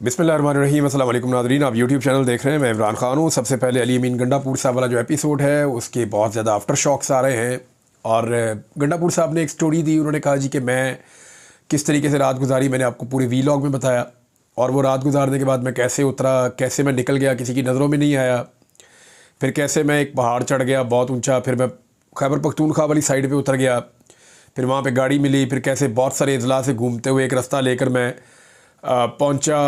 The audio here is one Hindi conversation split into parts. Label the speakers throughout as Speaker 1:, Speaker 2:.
Speaker 1: बिस्मिल्लाहिर्रहमानिर्रहीम। अस्सलाम वालेकुम नाज़रीन, आप यूट्यूब चैनल देख रहे हैं। मैं इमरान खान हूँ। सबसे पहले अली अमीन गंडापुर साहब वाला जो एपिसोड है उसके बहुत ज़्यादा आफ्टर शॉक्स आ रहे हैं। और गंडापुर साहब ने एक स्टोरी दी। उन्होंने कहा जी कि मैं किस तरीके से रात गुजारी, मैंने आपको पूरे वीलॉग में बताया। और वो रात गुजारने के बाद मैं कैसे उतरा, कैसे मैं निकल गया, किसी की नज़रों में नहीं आया। फिर कैसे मैं एक पहाड़ चढ़ गया बहुत ऊंचा, फिर मैं खैबर पख्तूनख्वा वाली साइड पे उतर गया, फिर वहाँ पे गाड़ी मिली, फिर कैसे बहुत सारे अजला से घूमते हुए एक रास्ता लेकर मैं पहुँचा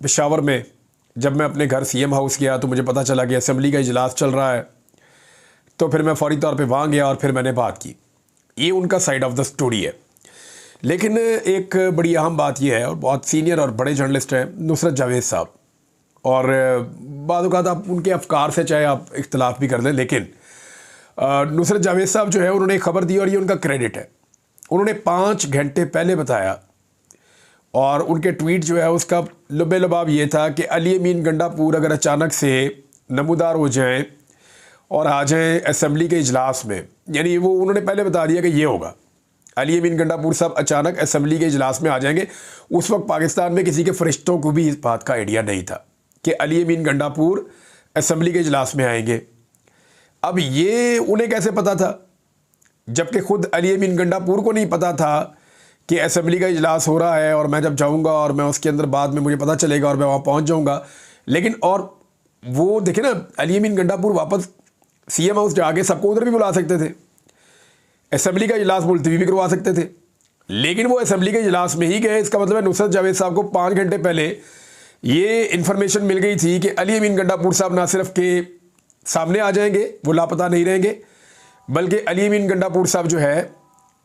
Speaker 1: पेशावर में। जब मैं अपने घर सीएम हाउस गया तो मुझे पता चला कि असेंबली का इजलास चल रहा है। तो फिर मैं फ़ौरी तौर पे वहाँ गया और फिर मैंने बात की। ये उनका साइड ऑफ द स्टोरी है। लेकिन एक बड़ी अहम बात यह है, और बहुत सीनियर और बड़े जर्नलिस्ट हैं नुसरत जावेद साहब, और बाद औक़ात आप उनके अफकार से चाहे आप इख्तलाफ भी कर लें, लेकिन नुसरत जावेद साहब जो है उन्होंने एक ख़बर दी और ये उनका क्रेडिट है। उन्होंने 5 घंटे पहले बताया, और उनके ट्वीट जो है उसका लुबे लबाब ये था कि अली अमीन गंडापुर अगर अचानक से नमूदार हो जाएं और आ जाएं असेंबली के इजलास में, यानी वो उन्होंने पहले बता दिया कि ये होगा, अली अमीन गंडापुर साहब अचानक असेंबली के इजलास में आ जाएंगे। उस वक्त पाकिस्तान में किसी के फरिश्तों को भी इस बात का आइडिया नहीं था कि अली अमीन गंडापुर असेंबली के इजलास में आएंगे। अब ये उन्हें कैसे पता था, जबकि खुद अली अमीन गंडापुर को नहीं पता था कि असेंबली का इजलास हो रहा है और मैं जब जाऊंगा और मैं उसके अंदर बाद में मुझे पता चलेगा और मैं वहाँ पहुँच जाऊंगा। लेकिन और वो देखे ना, अली अमीन गंडापुर वापस सीएम हाउस जाके सबको उधर भी बुला सकते थे, असेंबली का इजलास मुलतवी भी करवा सकते थे, लेकिन वो असेंबली के इजलास में ही गए। इसका मतलब है नुसरत जावेद साहब को 5 घंटे पहले ये इन्फॉर्मेशन मिल गई थी कि अली अमीन गंडापुर साहब ना सिर्फ के सामने आ जाएंगे, वो लापता नहीं रहेंगे, बल्कि अली अमीन गंडापुर साहब जो है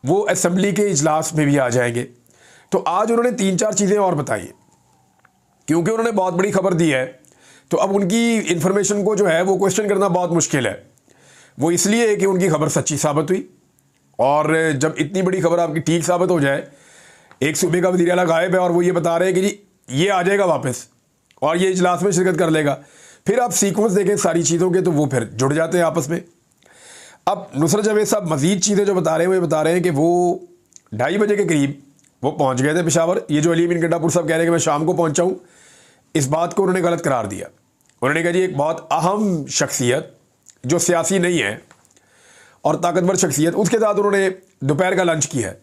Speaker 1: वो असेंबली के इजलास में भी आ जाएंगे। तो आज उन्होंने 3-4 चीज़ें और बताई, क्योंकि उन्होंने बहुत बड़ी खबर दी है। तो अब उनकी इन्फॉर्मेशन को जो है वो क्वेश्चन करना बहुत मुश्किल है। वो इसलिए कि उनकी खबर सच्ची साबित हुई, और जब इतनी बड़ी खबर आपकी ठीक साबित हो जाए, एक सूबे का वज़ीर आला गायब है और वो ये बता रहे हैं कि जी ये आ जाएगा वापस और ये इजलास में शिरकत कर लेगा, फिर आप सीक्वेंस देखें सारी चीज़ों के तो वो फिर जुड़ जाते हैं आपस में। अब नुसरत जावेद साहब मज़ीद चीज़ें जो बता रहे हैं वो ये बता रहे हैं कि वो 2:30 बजे के करीब वो पहुंच गए थे पेशावर। ये जो अली अमीन गंडापुर साहब कह रहे हैं कि मैं शाम को पहुंचा हूं, इस बात को उन्होंने गलत करार दिया। उन्होंने कहा जी एक बहुत अहम शख्सियत जो सियासी नहीं है और ताकतवर शख्सियत, उसके साथ उन्होंने दोपहर का लंच किया है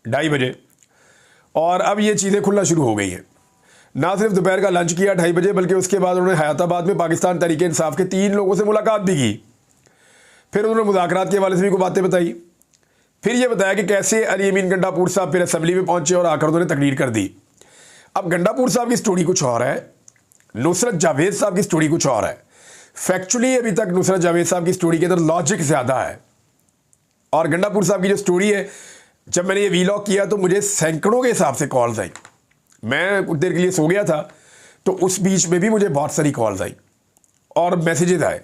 Speaker 1: 2:30 बजे, और अब ये चीज़ें खुलना शुरू हो गई हैं। ना सिर्फ दोपहर का लंच किया 2:30 बजे, बल्कि उसके बाद उन्होंने हयाताबाद में पाकिस्तान तहरीक इंसाफ के 3 लोगों से मुलाकात भी की। फिर उन्होंने मुज़ाकरात के हवाले से भी कोई बातें बताई। फिर ये बताया कि कैसे अली अमीन गंडापुर साहब फिर असेंबली में पहुंचे और आकर उन्होंने तकरीर कर दी। अब गंडापुर साहब की स्टोरी कुछ और है, नुसरत जावेद साहब की स्टोरी कुछ और है। फैक्चुअली अभी तक नुसरत जावेद साहब की स्टोरी के अंदर लॉजिक ज़्यादा है, और गंडापुर साहब की जो स्टोरी है, जब मैंने ये वीलॉग किया तो मुझे सैकड़ों के हिसाब से कॉल्स आई। मैं कुछ देर के लिए सो गया था, तो उस बीच में भी मुझे बहुत सारी कॉल्स आई और मैसेजेस आए।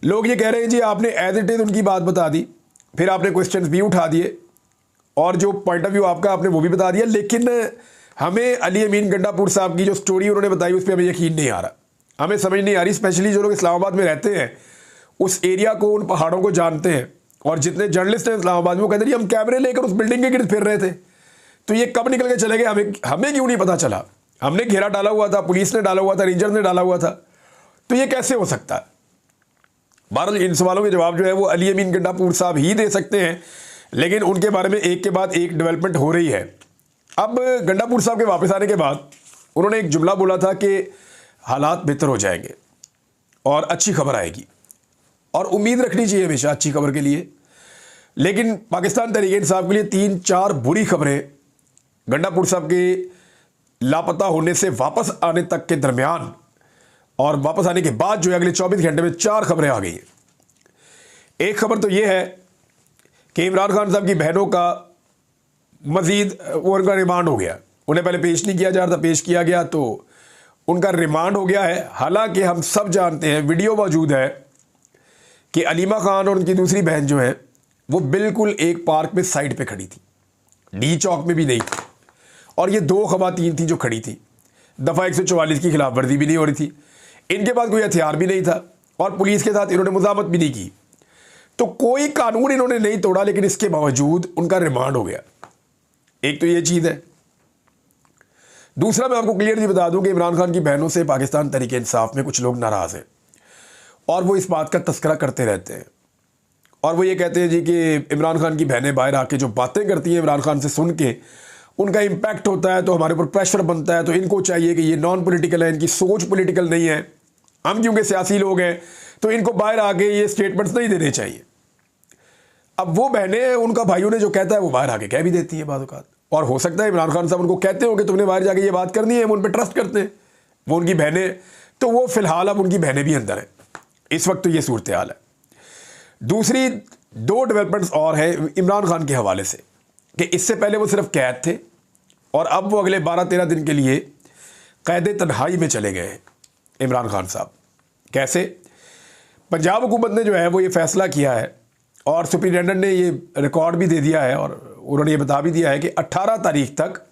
Speaker 1: लोग ये कह रहे हैं जी आपने एज इट इज़ उनकी बात बता दी, फिर आपने क्वेश्चंस भी उठा दिए, और जो पॉइंट ऑफ व्यू आपका आपने वो भी बता दिया, लेकिन हमें अली अमीन गंडापुर साहब की जो स्टोरी उन्होंने बताई उस पर हमें यकीन नहीं आ रहा, हमें समझ नहीं आ रही। स्पेशली जो लोग इस्लामाबाद में रहते हैं, उस एरिया को, उन पहाड़ों को जानते हैं, और जितने जर्नलिस्ट हैं इस्लामाबाद में, वो कहते हैं हम कैमरे लेकर उस बिल्डिंग के गिर्द फिर रहे थे, तो ये कब निकल के चले गए, हमें क्यों नहीं पता चला। हमने घेरा डाला हुआ था, पुलिस ने डाला हुआ था, रेंजर ने डाला हुआ था, तो ये कैसे हो सकता है। बहरहाल इन सवालों के जवाब जो है वो अली अमीन गंडापुर साहब ही दे सकते हैं, लेकिन उनके बारे में एक के बाद एक डेवलपमेंट हो रही है। अब गंडापुर साहब के वापस आने के बाद उन्होंने एक जुमला बोला था कि हालात बेहतर हो जाएंगे और अच्छी खबर आएगी, और उम्मीद रखनी चाहिए हमेशा अच्छी खबर के लिए। लेकिन पाकिस्तान तहरीक इंसाफ के लिए 3-4 बुरी खबरें गंडापुर साहब के लापता होने से वापस आने तक के दरमियान, और वापस आने के बाद जो है अगले 24 घंटे में 4 खबरें आ गई हैं। एक खबर तो ये है कि इमरान खान साहब की बहनों का मज़ीद उनका रिमांड हो गया। उन्हें पहले पेश नहीं किया जा रहा था, पेश किया गया तो उनका रिमांड हो गया है। हालांकि हम सब जानते हैं, वीडियो मौजूद है, कि अलीमा खान और उनकी दूसरी बहन जो है वो बिल्कुल एक पार्क में साइड पे खड़ी थी, डी चौक में भी नहीं थी, और ये 2 ख़वातीन थी जो खड़ी थी। दफ़ा 144 की खिलाफ वर्जी भी नहीं हो रही थी, इनके पास कोई हथियार भी नहीं था, और पुलिस के साथ इन्होंने मुज़ाहमत भी नहीं की, तो कोई कानून इन्होंने नहीं तोड़ा, लेकिन इसके बावजूद उनका रिमांड हो गया। एक तो ये चीज़ है। दूसरा, मैं आपको क्लियरली बता दूं कि इमरान खान की बहनों से पाकिस्तान तहरीक इंसाफ में कुछ लोग नाराज़ हैं और वो इस बात का तस्करा करते रहते हैं और वो ये कहते हैं जी कि इमरान खान की बहनें बाहर आके जो बातें करती हैं इमरान खान से सुन के उनका इम्पैक्ट होता है, तो हमारे ऊपर प्रेशर बनता है, तो इनको चाहिए कि ये नॉन पॉलिटिकल है, इनकी सोच पॉलिटिकल नहीं है, हम क्योंकि सियासी लोग हैं तो इनको बाहर आके ये स्टेटमेंट्स नहीं देने चाहिए। अब वो बहनें, उनका भाइयों ने जो कहता है वो बाहर आके कह भी देती है बाद औक़ात, और हो सकता है इमरान खान साहब उनको कहते हो कि तुमने बाहर जाके ये बात करनी है, हम उन पर ट्रस्ट करते हैं, वो उनकी बहनें, तो वो फिलहाल अब उनकी बहनें भी अंदर हैं इस वक्त, तो ये सूरत हाल है। दूसरी दो डेवलपमेंट्स और हैं इमरान खान के हवाले से कि इससे पहले वो सिर्फ कैद थे और अब वो अगले 12-13 दिन के लिए कैद तन्हाई में चले गए हैं इमरान खान साहब। कैसे? पंजाब हुकूमत ने जो है वो ये फैसला किया है और सुप्रिटेंडेंट ने ये रिकॉर्ड भी दे दिया है और उन्होंने ये बता भी दिया है कि 18 तारीख तक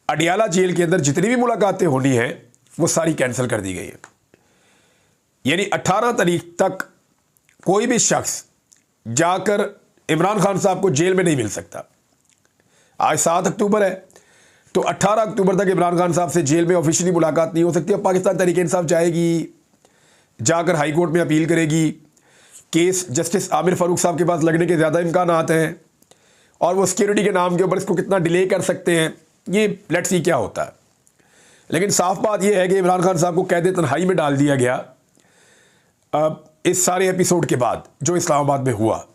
Speaker 1: अडियाला जेल के अंदर जितनी भी मुलाकातें होनी हैं वो सारी कैंसिल कर दी गई हैं। यानी 18 तारीख तक कोई भी शख्स जाकर इमरान खान साहब को जेल में नहीं मिल सकता। आज 7 अक्टूबर है, तो 18 अक्टूबर तक इमरान खान साहब से जेल में ऑफिशियली मुलाकात नहीं हो सकती। अब पाकिस्तान तहरीक इंसाफ जाएगी, जाकर हाई कोर्ट में अपील करेगी, केस जस्टिस आमिर फारूक साहब के पास लगने के ज़्यादा इम्कान आते हैं और वो सिक्योरिटी के नाम के ऊपर इसको कितना डिले कर सकते हैं, ये लेट्स सी क्या होता है। लेकिन साफ बात यह है कि इमरान खान साहब को कैद तन्हाई में डाल दिया गया इस सारे एपिसोड के बाद जो इस्लामाबाद में हुआ।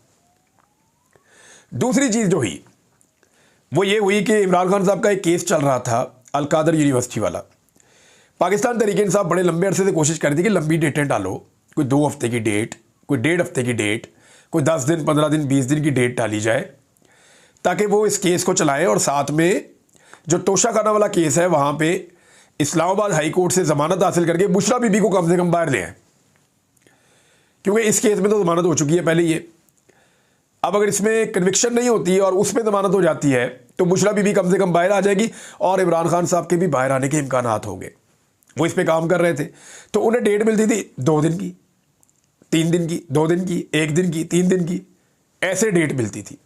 Speaker 1: दूसरी चीज़ जो हुई वो ये हुई कि इमरान खान साहब का एक केस चल रहा था अल-कादर यूनिवर्सिटी वाला। पाकिस्तान तहरीक इंसाफ बड़े लंबे अरसे से कोशिश कर रही थी कि लंबी डेटें डालो, कोई 2 हफ्ते की डेट, कोई 1.5 हफ्ते की डेट, कोई 10 दिन, 15 दिन, 20 दिन की डेट डाली जाए ताकि वो इस केस को चलाएं और साथ में जो तोशा खाना वाला केस है वहाँ पे इस्लामाबाद हाई कोर्ट से ज़मानत हासिल करके बुशरा बीबी को कम से कम बाहर ले आए, क्योंकि इस केस में तो ज़मानत हो चुकी है पहले ये। अब अगर इसमें कन्विक्शन नहीं होती और उसमें ज़मानत हो जाती है तो बुशरा बीबी कम से कम बाहर आ जाएगी और इमरान खान साहब के भी बाहर आने के इम्कानात होंगे। वो इस पे काम कर रहे थे, तो उन्हें डेट मिलती थी 2 दिन की, 3 दिन की, 2 दिन की, 1 दिन की, 3 दिन की, ऐसे डेट मिलती थी।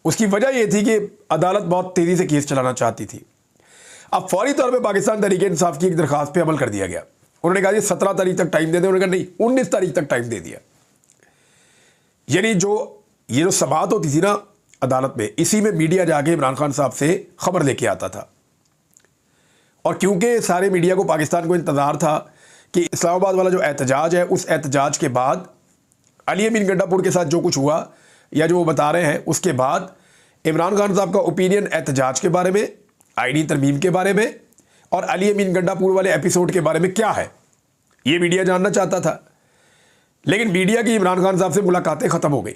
Speaker 1: उसकी वजह यह थी कि अदालत बहुत तेज़ी से केस चलाना चाहती थी। अब फौरी तौर पर पाकिस्तान तहरीक इंसाफ की एक दरख्वास्त पर अमल कर दिया गया। उन्होंने कहा 17 तारीख तक टाइम दे दें, उन्होंने कहा नहीं 19 तारीख तक टाइम दे दिया। यानी ये जो समाअत होती थी ना अदालत में, इसी में मीडिया जाके इमरान खान साहब से खबर लेके आता था और क्योंकि सारे मीडिया को पाकिस्तान को इंतज़ार था कि इस्लामाबाद वाला जो एहतजाज है उस एहतजाज के बाद अली अमीन गंडापुर के साथ जो कुछ हुआ या जो वो बता रहे हैं उसके बाद इमरान खान साहब का ओपिनियन एहतजाज के बारे में, आईनी तरमीम के बारे में और अली अमीन गंडापुर वाले एपिसोड के बारे में क्या है, ये मीडिया जानना चाहता था। लेकिन मीडिया की इमरान खान साहब से मुलाकातें ख़त्म हो गई,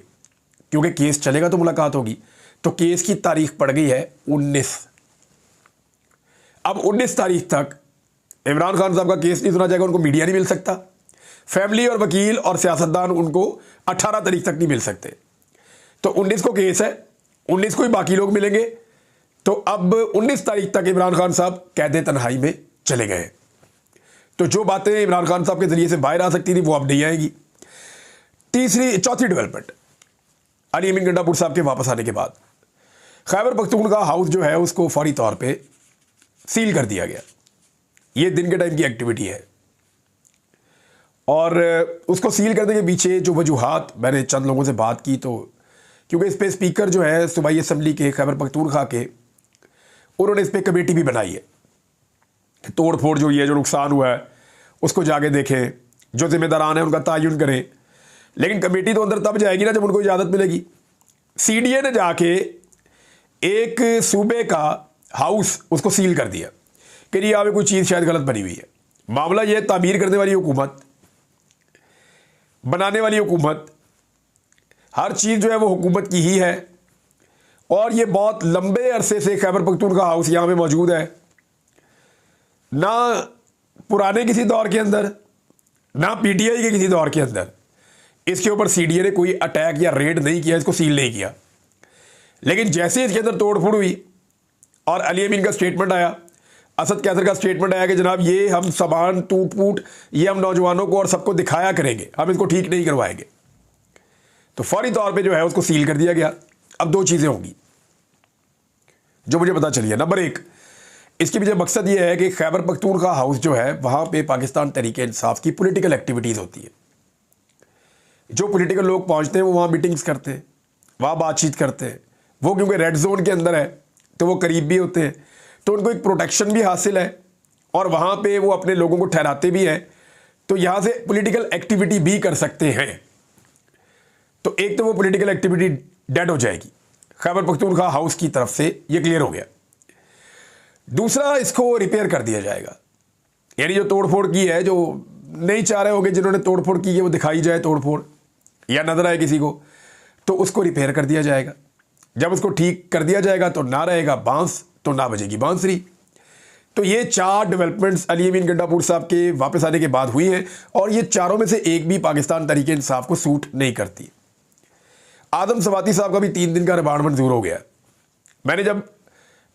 Speaker 1: क्योंकि केस चलेगा तो मुलाकात होगी। तो केस की तारीख पड़ गई है 19। अब 19 तारीख तक इमरान खान साहब का केस नहीं सुना जाएगा, उनको मीडिया नहीं मिल सकता, फैमिली और वकील और सियासतदान उनको 18 तारीख तक नहीं मिल सकते। तो 19 को केस है, 19 को ही बाकी लोग मिलेंगे। तो अब 19 तारीख तक इमरान खान साहब कैद तन्हाई में चले गए। तो जो बातें इमरान खान साहब के जरिए से बाहर आ सकती थी वो अब नहीं आएगी। चौथी डेवलपमेंट, अली अमीन गंडापुर साहब के वापस आने के बाद खैबर पख्तूनख्वा हाउस जो है उसको फौरी तौर पे सील कर दिया गया। ये दिन के टाइम की एक्टिविटी है और उसको सील करने के पीछे जो वजूहात, मैंने चंद लोगों से बात की, तो क्योंकि इस पर स्पीकर जो है सूबाई असम्बली के खैबर पख्तूनख्वा के, उन्होंने इस पर कमेटी भी बनाई है, तोड़ फोड़ जो ये जो नुकसान हुआ है उसको जाके देखें, जो जिम्मेदारान हैं उनका तयन करें। लेकिन कमेटी तो अंदर तब जाएगी ना जब उनको इजाज़त मिलेगी। सीडीए ने जाके एक सूबे का हाउस उसको सील कर दिया कि यहाँ पे कोई चीज़ शायद गलत बनी हुई है। मामला ये तामीर करने वाली हुकूमत, बनाने वाली हुकूमत, हर चीज़ जो है वो हुकूमत की ही है और ये बहुत लंबे अरसे से खैबर पख्तूनख्वा हाउस यहाँ पे मौजूद है। ना पुराने किसी दौर के अंदर, ना पीटीआई के किसी दौर के अंदर इसके ऊपर सीडीए ने कोई अटैक या रेड नहीं किया, इसको सील नहीं किया। लेकिन जैसे इसके अंदर तोड़फोड़ हुई और अली अमीन का स्टेटमेंट आया, असद कैसर का स्टेटमेंट आया कि जनाब ये हम सामान टूट फूट ये हम नौजवानों को और सबको दिखाया करेंगे, हम इसको ठीक नहीं करवाएंगे, तो फौरी तौर पे जो है उसको सील कर दिया गया। अब 2 चीज़ें होंगी जो मुझे पता चली है। नंबर 1, इसके पीछे मकसद ये है कि खैबर पख्तूनख्वा हाउस जो है वहाँ पे पाकिस्तान तहरीक इंसाफ की पॉलिटिकल एक्टिविटीज़ होती है। जो पॉलिटिकल लोग पहुँचते हैं वो वहाँ मीटिंग्स करते हैं, वहाँ बातचीत करते हैं। वो क्योंकि रेड जोन के अंदर है तो वो करीब भी होते हैं, तो उनको एक प्रोटेक्शन भी हासिल है और वहाँ पे वो अपने लोगों को ठहराते भी हैं, तो यहाँ से पॉलिटिकल एक्टिविटी भी कर सकते हैं। तो एक तो वो पॉलिटिकल एक्टिविटी डेड हो जाएगी खैबर पख्तूनख्वा हाउस की तरफ से, ये क्लियर हो गया। दूसरा, इसको रिपेयर कर दिया जाएगा, यानी जो तोड़फोड़ की है, जो नहीं चाह रहे होंगे जिन्होंने तोड़फोड़ की है वो दिखाई जाए तोड़फोड़ या नजर आए किसी को, तो उसको रिपेयर कर दिया जाएगा। जब उसको ठीक कर दिया जाएगा तो ना रहेगा बांस तो ना बजेगी बांसुरी। तो ये 4 डेवलपमेंट्स अली अमीन गंडापुर साहब के वापस आने के बाद हुई हैं और ये चारों में से एक भी पाकिस्तान तहरीक इंसाफ को सूट नहीं करती। आदम सवाती साहब का भी 3 दिन का रिमांड मंजूर हो गया। मैंने जब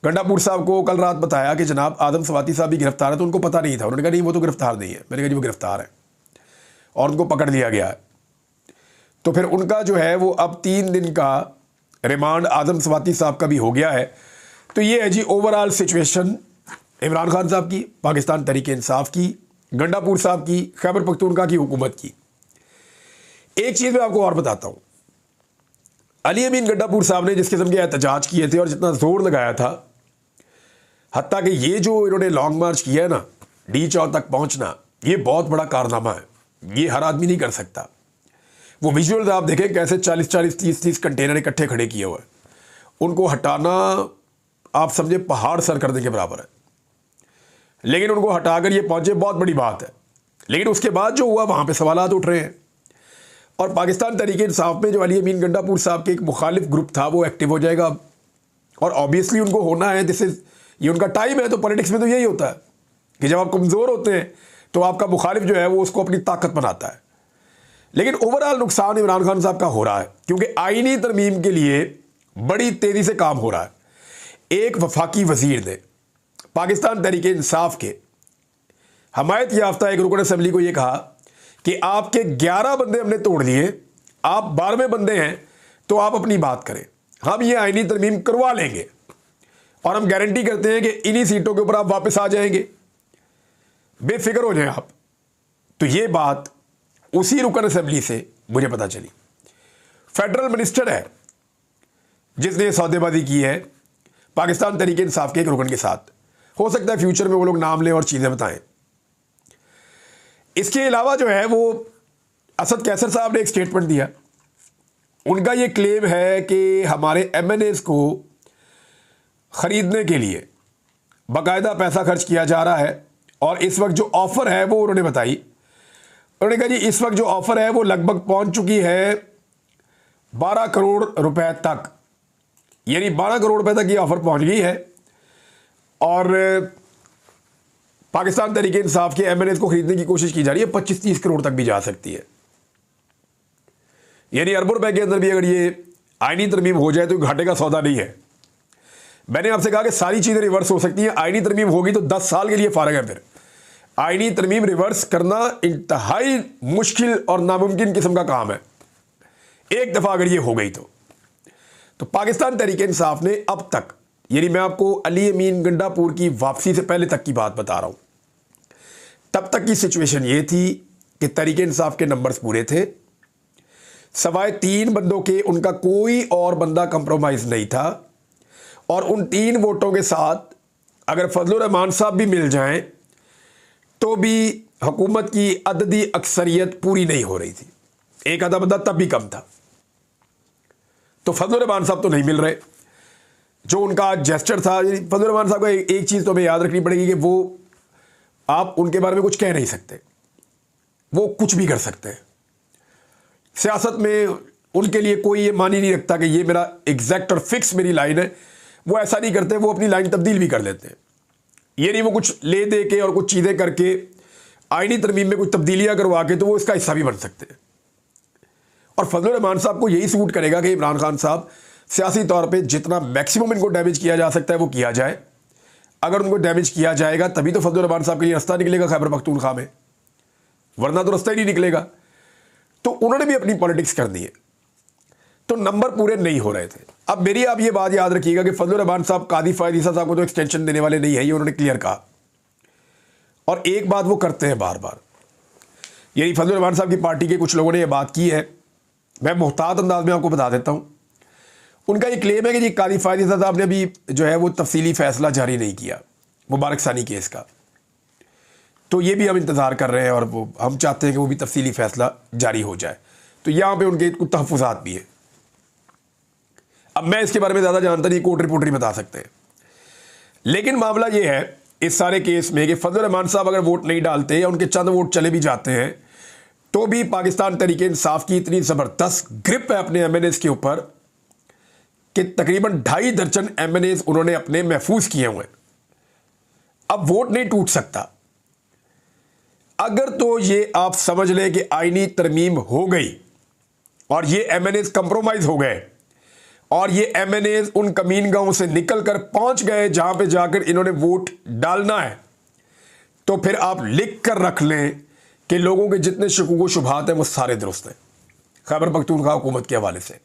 Speaker 1: गंडापुर साहब को कल रात बताया कि जनाब आदम सवाती साहब भी गिरफ्तार है, तो उनको पता नहीं था। उन्होंने कहा नहीं वो तो गिरफ्तार नहीं है। मैंने कहा जी वो गिरफ्तार है और उनको पकड़ लिया गया है। तो फिर उनका जो है वो अब 3 दिन का रिमांड आदम सवाती साहब का भी हो गया है। तो ये है जी ओवरऑल सिचुएशन इमरान खान साहब की, पाकिस्तान तहरीक इंसाफ की, गंडापुर साहब की, खैबर पख्तूनख्वा की हुकूमत की। एक चीज़ मैं आपको और बताता हूँ, अली अमीन गंडापुर साहब ने जिस किस्म के एहतजाज किए थे और जितना जोर लगाया था, हत्ता कि ये जो इन्होंने लॉन्ग मार्च किया है ना, डी चौक तक पहुंचना, ये बहुत बड़ा कारनामा है। ये हर आदमी नहीं कर सकता। वो विजुअल्स आप देखें कैसे 40-40, 30-30 कंटेनर इकट्ठे खड़े किए हुए, उनको हटाना आप समझे पहाड़ सर करने के बराबर है। लेकिन उनको हटाकर ये पहुंचे, बहुत बड़ी बात है। लेकिन उसके बाद जो हुआ वहां पे सवालात उठ रहे हैं और पाकिस्तान तहरीक इंसाफ में जो अली अमीन गंडापुर साहब के एक मुखालिफ ग्रुप था वो एक्टिव हो जाएगा और ऑब्वियसली उनको होना है। ये उनका टाइम है। तो पॉलिटिक्स में तो यही होता है कि जब आप कमज़ोर होते हैं तो आपका मुखालिफ जो है वो उसको अपनी ताकत बनाता है। लेकिन ओवरऑल नुकसान इमरान खान साहब का हो रहा है क्योंकि आईनी तरमीम के लिए बड़ी तेज़ी से काम हो रहा है। एक वफाकी वजीर ने पाकिस्तान तहरीक इंसाफ के हमायत याफ्ता एक रुकन असम्बली को यह कहा कि आपके 11 बंदे हमने तोड़ लिए, आप 12वें बंदे हैं, तो आप अपनी बात करें, हम ये आईनी तरमीम करवा लेंगे और हम गारंटी करते हैं कि इन्हीं सीटों के ऊपर आप वापस आ जाएंगे, बेफिक्र हो जाए आप। तो ये बात उसी रुकन असेंबली से मुझे पता चली। फेडरल मिनिस्टर है जिसने सौदेबाजी की है पाकिस्तान तहरीक इंसाफ के एक रुकन के साथ। हो सकता है फ्यूचर में वो लोग नाम लें और चीज़ें बताएं। इसके अलावा जो है वो असद कैसर साहब ने एक स्टेटमेंट दिया। उनका ये क्लेम है कि हमारे MNAs को ख़रीदने के लिए बाकायदा पैसा खर्च किया जा रहा है और इस वक्त जो ऑफ़र है वो उन्होंने बताई। उन्होंने कहा जी इस वक्त जो ऑफ़र है वो लगभग पहुंच चुकी है 12 करोड़ रुपए तक, यानी 12 करोड़ रुपए तक ये ऑफ़र पहुंच गई है और पाकिस्तान तहरीक इंसाफ के MNAs को खरीदने की कोशिश की जा रही है। 25-30 करोड़ तक भी जा सकती है, यानी अरबों रुपए के अंदर भी अगर ये आईनी तरमीम हो जाए तो घाटे का सौदा नहीं है। मैंने आपसे कहा कि सारी चीज़ें रिवर्स हो सकती हैं। आईनी तरमीम होगी तो 10 साल के लिए फारग है। फिर आईनी तरमीम रिवर्स करना इंतहाई मुश्किल और नामुमकिन किस्म का काम है। एक दफ़ा अगर ये हो गई तो पाकिस्तान तहरीक इंसाफ ने अब तक, यानी मैं आपको अली अमीन गंडापुर की वापसी से पहले तक की बात बता रहा हूं, तब तक की सिचुएशन ये थी कि तहरीक इंसाफ के नंबर्स पूरे थे, सवाए 3 बंदों के उनका कोई और बंदा कंप्रोमाइज़ नहीं था और उन 3 वोटों के साथ अगर फजलुर रहमान साहब भी मिल जाएं तो भी हुकूमत की अददी अक्सरियत पूरी नहीं हो रही थी। एक आधा बंदा तब भी कम था। तो फजलुर रहमान साहब तो नहीं मिल रहे। जो उनका जेस्चर था, फजलुर रहमान साहब का एक चीज़ तो हमें याद रखनी पड़ेगी कि वो आप उनके बारे में कुछ कह नहीं सकते, वो कुछ भी कर सकते हैं। सियासत में उनके लिए कोई ये मान ही नहीं रखता कि ये मेरा एग्जैक्ट और फिक्स मेरी लाइन है। वो ऐसा नहीं करते, वो अपनी लाइन तब्दील भी कर लेते हैं। ये नहीं वो कुछ ले दे के और कुछ चीज़ें करके आईनी तरमीम में कुछ तब्दीलियाँ करवा के तो वो इसका हिस्सा भी बन सकते हैं। और फजलुर रहमान साहब को यही सूट करेगा कि इमरान खान साहब सियासी तौर पे जितना मैक्सिमम इनको डैमेज किया जा सकता है वो किया जाए। अगर उनको डैमेज किया जाएगा तभी तो फजलुर रहमान साहब के लिए रास्ता निकलेगा खैबर पख्तूनख्वा में, वरना तो रास्ता ही नहीं निकलेगा। तो उन्होंने भी अपनी पॉलिटिक्स करनी है। तो नंबर पूरे नहीं हो रहे थे। अब मेरी आप ये बात याद रखिएगा कि फजलुर रहमान साहब कादी फ़ायद ईसा साहब को तो एक्सटेंशन देने वाले नहीं है, ये उन्होंने क्लियर कहा। और एक बात वो करते हैं बार बार, यही फजलुर रहमान साहब की पार्टी के कुछ लोगों ने ये बात की है, मैं मोहतात अंदाज में आपको बता देता हूँ। उनका ये क्लेम है कि जी कादी फ़ायद ईसा साहब ने अभी जो है वो तफसीली फ़ैसला जारी नहीं किया मुबारक सानी केस का, तो ये भी हम इंतज़ार कर रहे हैं और वो हम चाहते हैं कि वो भी तफसीली फ़ैसला जारी हो जाए। तो यहाँ पे उनके कुछ तहफ़्फ़ुज़ात भी हैं। अब मैं इसके बारे में ज़्यादा जानता नहीं, कोर्ट रिपोर्टर ही बता सकते हैं। लेकिन मामला ये है इस सारे केस में कि फजलुर रहमान साहब अगर वोट नहीं डालते या उनके चंद वोट चले भी जाते हैं तो भी पाकिस्तान तहरीक-ए-इंसाफ की इतनी ज़बरदस्त ग्रिप है अपने MNAs के ऊपर कि तकरीबन 2.5 दर्जन MNAs उन्होंने अपने महफूज किए हुए। अब वोट नहीं टूट सकता। अगर तो ये आप समझ लें कि आईनी तरमीम हो गई और ये MNAs कंप्रोमाइज हो गए और ये MNAs उन कमीन गांव से निकलकर पहुंच गए जहां पे जाकर इन्होंने वोट डालना है, तो फिर आप लिख कर रख लें कि लोगों के जितने शकूक शुबहात हैं वो सारे दुरुस्त हैं खैबर पख्तूनख्वा हुकूमत के हवाले से।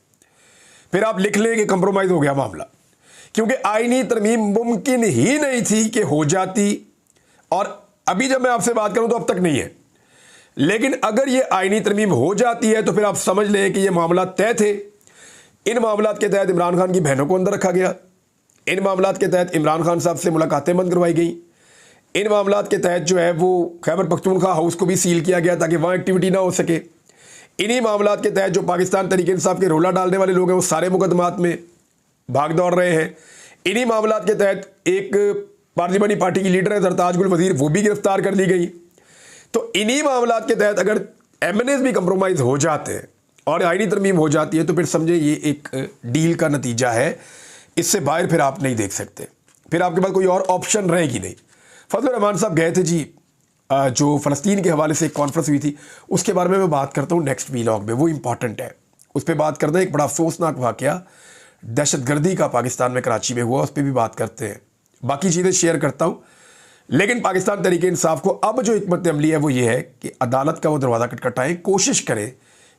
Speaker 1: फिर आप लिख लें कि कंप्रोमाइज हो गया मामला, क्योंकि आईनी तरमीम मुमकिन ही नहीं थी कि हो जाती। और अभी जब मैं आपसे बात करूं तो अब तक नहीं है, लेकिन अगर ये आईनी तरमीम हो जाती है तो फिर आप समझ लें कि ये मामला तय थे। इन मामलात के तहत इमरान खान की बहनों को अंदर रखा गया, इन मामलात के तहत इमरान खान साहब से मुलाकातें बंद करवाई गई, इन मामलात के तहत जो है वो खैबर पख्तूनख्वा हाउस को भी सील किया गया ताकि वहाँ एक्टिविटी ना हो सके। इन्हीं मामलात के तहत जो पाकिस्तान तहरीक-ए-इंसाफ के रोला डालने वाले लोग हैं वो सारे मुकदमात में भाग दौड़ रहे हैं। इन्हीं मामलात के तहत एक पार्लिमानी पार्टी की लीडर है जरताज गुल वजीर, वो भी गिरफ्तार कर ली गई। तो इन्हीं मामलात के तहत अगर MNAs भी कंप्रोमाइज़ हो जाते हैं और आईनी तरमीम हो जाती है तो फिर समझे ये एक डील का नतीजा है। इससे बाहर फिर आप नहीं देख सकते, फिर आपके पास कोई और ऑप्शन रहेगी नहीं। फजलुर रहमान साहब गए थे जी, जो फ़लस्तीन के हवाले से एक कॉन्फ्रेंस हुई थी, उसके बारे में मैं बात करता हूँ नेक्स्ट वीलॉग में, वो इंपॉर्टेंट है, उस पर बात करते हैं। एक बड़ा अफसोसनाक वाक़या दहशतगर्दी का पाकिस्तान में कराची में हुआ, उस पर भी बात करते हैं। बाकी चीज़ें शेयर करता हूँ, लेकिन पाकिस्तान तहरीक-ए-इंसाफ को अब जो हिकमत अमली है वो ये है कि अदालत का वो दरवाज़ा खटखटाएं, कोशिश करें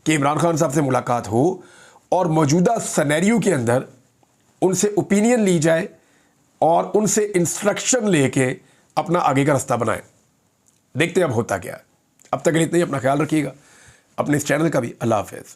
Speaker 1: कि इमरान खान साहब से मुलाकात हो और मौजूदा सिनेरियो के अंदर उनसे ओपिनियन ली जाए और उनसे इंस्ट्रक्शन लेके अपना आगे का रास्ता बनाएं। देखते हैं अब होता क्या है। अब तक इतना ही, अपना ख्याल रखिएगा, अपने इस चैनल का भी। अल्लाह हाफ़िज़।